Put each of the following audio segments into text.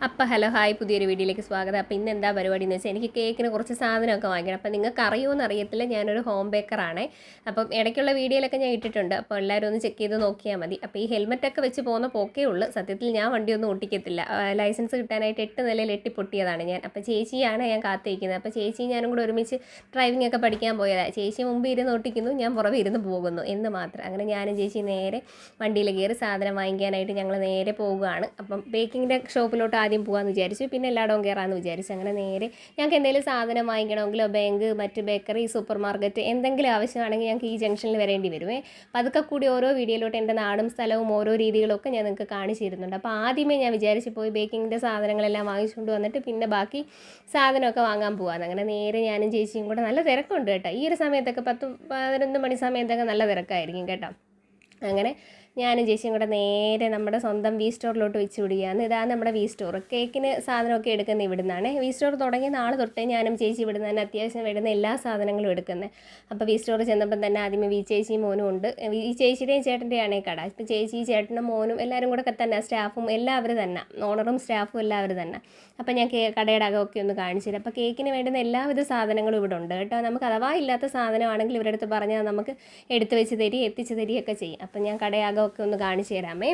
അപ്പോൾ hello hi, പുതിയൊരു വീഡിയോയിലേക്ക് സ്വാഗതം. അപ്പോൾ ഇന്ന് എന്താ പരിപാടി എന്ന് വെച്ചാൽ എനിക്ക് കേക്കിന് കുറച്ച് സാധനമൊക്കെ വാങ്ങിക്കണം. അപ്പോൾ നിങ്ങൾക്ക് അറിയുമെന്ന് അറിയത്തില്ല, ഞാനൊരു ഹോം ബേക്കറാണേ. അപ്പം ഇടയ്ക്കുള്ള വീഡിയോയിലൊക്കെ ഞാൻ ഇട്ടിട്ടുണ്ട്, അപ്പോൾ എല്ലാവരും ഒന്ന് ചെക്ക് ചെയ്ത് നോക്കിയാൽ മതി. അപ്പോൾ ഈ ഹെൽമെറ്റൊക്കെ വെച്ച് പോകുന്ന പോക്കേ ഉള്ളൂ. സത്യത്തിൽ ഞാൻ വണ്ടിയൊന്നും ഓട്ടിക്കത്തില്ല. ലൈസൻസ് കിട്ടാനായിട്ട് 8 നിലയിൽ പൊട്ടിയതാണ് ഞാൻ. അപ്പോൾ ചേച്ചിയാണ് ഞാൻ കാത്തിരിക്കുന്നത്. അപ്പോൾ ചേച്ചി ഞാനും കൂടെ ഒരുമിച്ച് ഡ്രൈവിംഗ് ഒക്കെ പഠിക്കാൻ പോയതാണ്. ചേച്ചി മുമ്പ് ഇരുന്ന് ഓട്ടിക്കുന്നു, ഞാൻ പുറമെ ഇരുന്ന് പോകുന്നു എന്ന് മാത്രം. അങ്ങനെ ഞാനും ചേച്ചി നേരെ വണ്ടിയിൽ കയറി സാധനം വാങ്ങിക്കാനായിട്ട് ഞങ്ങൾ നേരെ പോവുകയാണ്. അപ്പം ബേക്കിങ്ങിൻ്റെ ഷോപ്പിലോട്ട് ആദ്യം പോകാമെന്ന് വിചാരിച്ചു, പിന്നെ എല്ലായിടവും കയറാമെന്ന് വിചാരിച്ചു. അങ്ങനെ നേരെ ഞങ്ങൾക്ക് എന്തെങ്കിലും സാധനം വാങ്ങിക്കണമെങ്കിലോ ബാങ്ക്, മറ്റ് ബേക്കറി, സൂപ്പർ മാർക്കറ്റ് എന്തെങ്കിലും ആവശ്യമാണെങ്കിൽ ഞങ്ങൾക്ക് ഈ ജംഗ്ഷനിൽ വരേണ്ടി വരുമേ. അപ്പോൾ അതൊക്കെ കൂടി ഓരോ വീഡിയോയിലോട്ട് എൻ്റെ നാടും സ്ഥലവും ഓരോ രീതികളൊക്കെ ഞാൻ നിങ്ങൾക്ക് കാണിച്ചു തരുന്നുണ്ട്. അപ്പോൾ ആദ്യമേ ഞാൻ വിചാരിച്ച് പോയി ബേക്കിങ്ങിൻ്റെ സാധനങ്ങളെല്ലാം വാങ്ങിച്ചുകൊണ്ട് വന്നിട്ട് പിന്നെ ബാക്കി സാധനമൊക്കെ വാങ്ങാൻ പോകാമെന്ന്. അങ്ങനെ നേരെ ഞാനും ചേച്ചിയും കൂടെ, നല്ല തിരക്കുണ്ട് കേട്ടോ ഈ ഒരു സമയത്തൊക്കെ, 10-11 മണി സമയത്തൊക്കെ നല്ല തിരക്കായിരിക്കും കേട്ടോ. അങ്ങനെ ഞാനും ചേച്ചിയും കൂടെ നേരെ നമ്മുടെ സ്വന്തം വി സ്റ്റോറിലോട്ട് വെച്ച് വിടുകയാണ്. ഇതാണ് നമ്മുടെ വി സ്റ്റോർ. കേക്കിന് സാധനമൊക്കെ എടുക്കുന്നത് ഇവിടുന്നാണ്. വി സ്റ്റോർ തുടങ്ങിയ നാൾ തൊട്ടേ ഞാനും ചേച്ചി ഇവിടുന്ന് തന്നെ അത്യാവശ്യം വരുന്ന എല്ലാ സാധനങ്ങളും എടുക്കുന്നത്. അപ്പോൾ വി സ്റ്റോർ ചെന്നപ്പം തന്നെ ആദ്യമേ വി ചേച്ചിയും മോനും ഉണ്ട്. ഈ ചേച്ചിയുടെയും ചേട്ടൻ്റെയാണ് കട. ഇപ്പോൾ ചേച്ചി, ചേട്ടനും മോനും എല്ലാവരും കൂടെ തന്നെ, സ്റ്റാഫും എല്ലാവരും തന്നെ, ഓണറും സ്റ്റാഫും എല്ലാവരും തന്നെ. അപ്പോൾ ഞാൻ കടയുടെ അകമൊക്കെ ഒന്ന് കാണിച്ചു തരാം. അപ്പോൾ കേക്കിന് വേണ്ടുന്ന എല്ലാവിധ സാധനങ്ങളും ഇവിടെ ഉണ്ട് കേട്ടോ. നമുക്ക് അഥവാ ഇല്ലാത്ത സാധനമാണെങ്കിൽ ഇവരുടെ അടുത്ത് പറഞ്ഞാൽ നമുക്ക് എടുത്ത് വെച്ച് തരികയും എത്തിച്ച് തരികയൊക്കെ ചെയ്യും. അപ്പം ഞാൻ കടയാകമൊക്കെ ഒന്ന് കാണിച്ചു തരാമേ.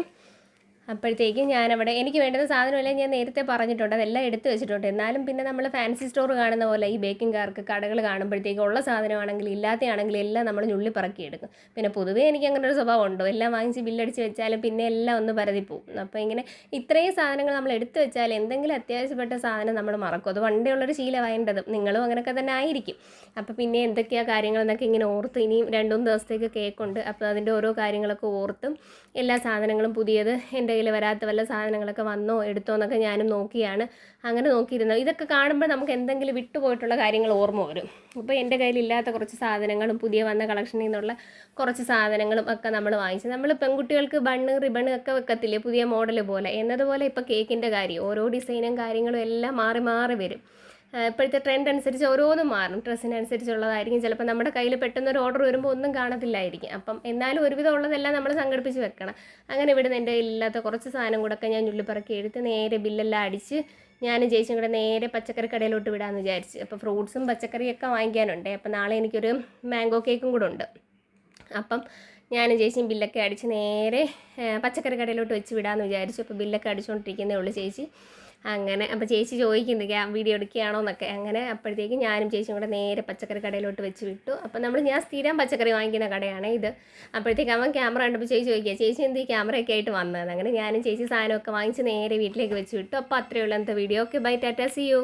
അപ്പോഴത്തേക്കും ഞാനവിടെ എനിക്ക് വേണ്ടുന്ന സാധനമെല്ലാം ഞാൻ നേരത്തെ പറഞ്ഞിട്ടുണ്ട്, അതെല്ലാം എടുത്ത് വെച്ചിട്ടുണ്ട്. എന്നാലും പിന്നെ നമ്മൾ ഫാൻസി സ്റ്റോർ കാണുന്ന പോലെ ഈ ബേക്കിംഗുകാർക്ക് കടകൾ കാണുമ്പോഴത്തേക്കും ഉള്ള സാധനമാണെങ്കിൽ ഇല്ലാത്തയാണെങ്കിലും എല്ലാം നമ്മൾ ഞുള്ളി പറക്കി എടുക്കും. പിന്നെ പൊതുവേ എനിക്ക് അങ്ങനെ ഒരു സ്വഭാവം ഉണ്ടോ, എല്ലാം വാങ്ങിച്ച് ബില്ലടിച്ച് വെച്ചാലും പിന്നെ എല്ലാം ഒന്ന് പരതിപ്പോവും. അപ്പോൾ ഇങ്ങനെ ഇത്രയും സാധനങ്ങൾ നമ്മൾ എടുത്ത് വെച്ചാൽ എന്തെങ്കിലും അത്യാവശ്യപ്പെട്ട സാധനം നമ്മൾ മറക്കും. അത് പണ്ടേ ഉള്ളൊരു ശീലമായേണ്ടതും, നിങ്ങളും അങ്ങനെയൊക്കെ തന്നെ ആയിരിക്കും. അപ്പോൾ പിന്നെ എന്തൊക്കെയാണ് കാര്യങ്ങളെന്നൊക്കെ ഇങ്ങനെ ഓർത്ത്, ഇനിയും 2-3 ദിവസത്തേക്ക് കേക്കുണ്ട്. അപ്പോൾ അതിൻ്റെ ഓരോ കാര്യങ്ങളൊക്കെ ഓർത്തും എല്ലാ സാധനങ്ങളും പുതിയത് എൻ്റെ കയ്യിൽ വരാത്ത വല്ല സാധനങ്ങളൊക്കെ വന്നോ എടുത്തോ എന്നൊക്കെ ഞാനും നോക്കിയാണ്. അങ്ങനെ നോക്കിയിരുന്നു. ഇതൊക്കെ കാണുമ്പോൾ നമുക്ക് എന്തെങ്കിലും വിട്ടുപോയിട്ടുള്ള കാര്യങ്ങൾ ഓർമ്മ വരും. അപ്പോൾ എൻ്റെ കയ്യിലില്ലാത്ത കുറച്ച് സാധനങ്ങളും പുതിയ വന്ന കളക്ഷനിൽ നിന്നുള്ള കുറച്ച് സാധനങ്ങളും ഒക്കെ നമ്മൾ വാങ്ങിച്ചു. നമ്മൾ പെൺകുട്ടികൾക്ക് ബണ്ണ്, റിബണ് ഒക്കെ വെക്കത്തില്ലേ പുതിയ മോഡൽ പോലെ, എന്നതുപോലെ ഇപ്പോൾ കേക്കിൻ്റെ കാര്യം ഓരോ ഡിസൈനും കാര്യങ്ങളും എല്ലാം മാറി മാറി വരും. ഇപ്പോഴത്തെ ട്രെൻഡ് അനുസരിച്ച് ഓരോന്നും മാറും. ഡ്രസ്സിനനുസരിച്ചുള്ളതായിരിക്കും. ചിലപ്പോൾ നമ്മുടെ കയ്യിൽ പെട്ടെന്നൊരു ഓർഡർ വരുമ്പോൾ ഒന്നും കാണത്തില്ലായിരിക്കും. അപ്പം എന്നാലും ഒരുവിധം ഉള്ളതെല്ലാം നമ്മൾ സംഘടിപ്പിച്ച് വെക്കണം. അങ്ങനെ ഇവിടുന്ന് എൻ്റെ ഇല്ലാത്ത കുറച്ച് സാധനം കൂടെ ഞാൻ ഞുള്ളിപ്പറക്കി എടുത്ത് നേരെ ബില്ലെല്ലാം അടിച്ച് ഞാനും ചേച്ചിയും കൂടെ നേരെ പച്ചക്കറി കടയിലോട്ട് വിടാമെന്ന് വിചാരിച്ച്. അപ്പോൾ ഫ്രൂട്ട്സും പച്ചക്കറിയൊക്കെ വാങ്ങിക്കാനുണ്ട്. അപ്പോൾ നാളെ എനിക്കൊരു മാംഗോ കേക്കും കൂടെ ഉണ്ട്. അപ്പം ഞാനും ചേച്ചിയും ബില്ലൊക്കെ അടിച്ച് നേരെ പച്ചക്കറി കടയിലോട്ട് വെച്ച് വിടാമെന്ന് വിചാരിച്ചു. അപ്പോൾ ബില്ലൊക്കെ അടിച്ചുകൊണ്ടിരിക്കുന്നേ ഉള്ളൂ ചേച്ചി. അങ്ങനെ അപ്പോൾ ചേച്ചി ചോദിക്കുന്നത് വീഡിയോ എടുക്കുകയാണോ എന്നൊക്കെ. അങ്ങനെ അപ്പോഴത്തേക്കും ഞാനും ചേച്ചിയും കൂടെ നേരെ പച്ചക്കറി കടയിലോട്ട് വെച്ച് വിട്ടു. അപ്പോൾ ഞാൻ സ്ഥിരം പച്ചക്കറി വാങ്ങിക്കുന്ന കടയാണ് ഇത്. അപ്പോഴത്തേക്ക് അവൻ ക്യാമറ കണ്ടപ്പോൾ ചേച്ചി ചോദിക്കുക, ചേച്ചി എന്ത് ഈ ക്യാമറയൊക്കെ ആയിട്ട് വന്നത്? അങ്ങനെ ഞാനും ചേച്ചി സാധനമൊക്കെ വാങ്ങിച്ച് നേരെ വീട്ടിലേക്ക് വെച്ച് വിട്ടു. അപ്പോൾ അത്രയേ ഉള്ളൂ ഇന്നത്തെ video. Okay, bye, tata, see U.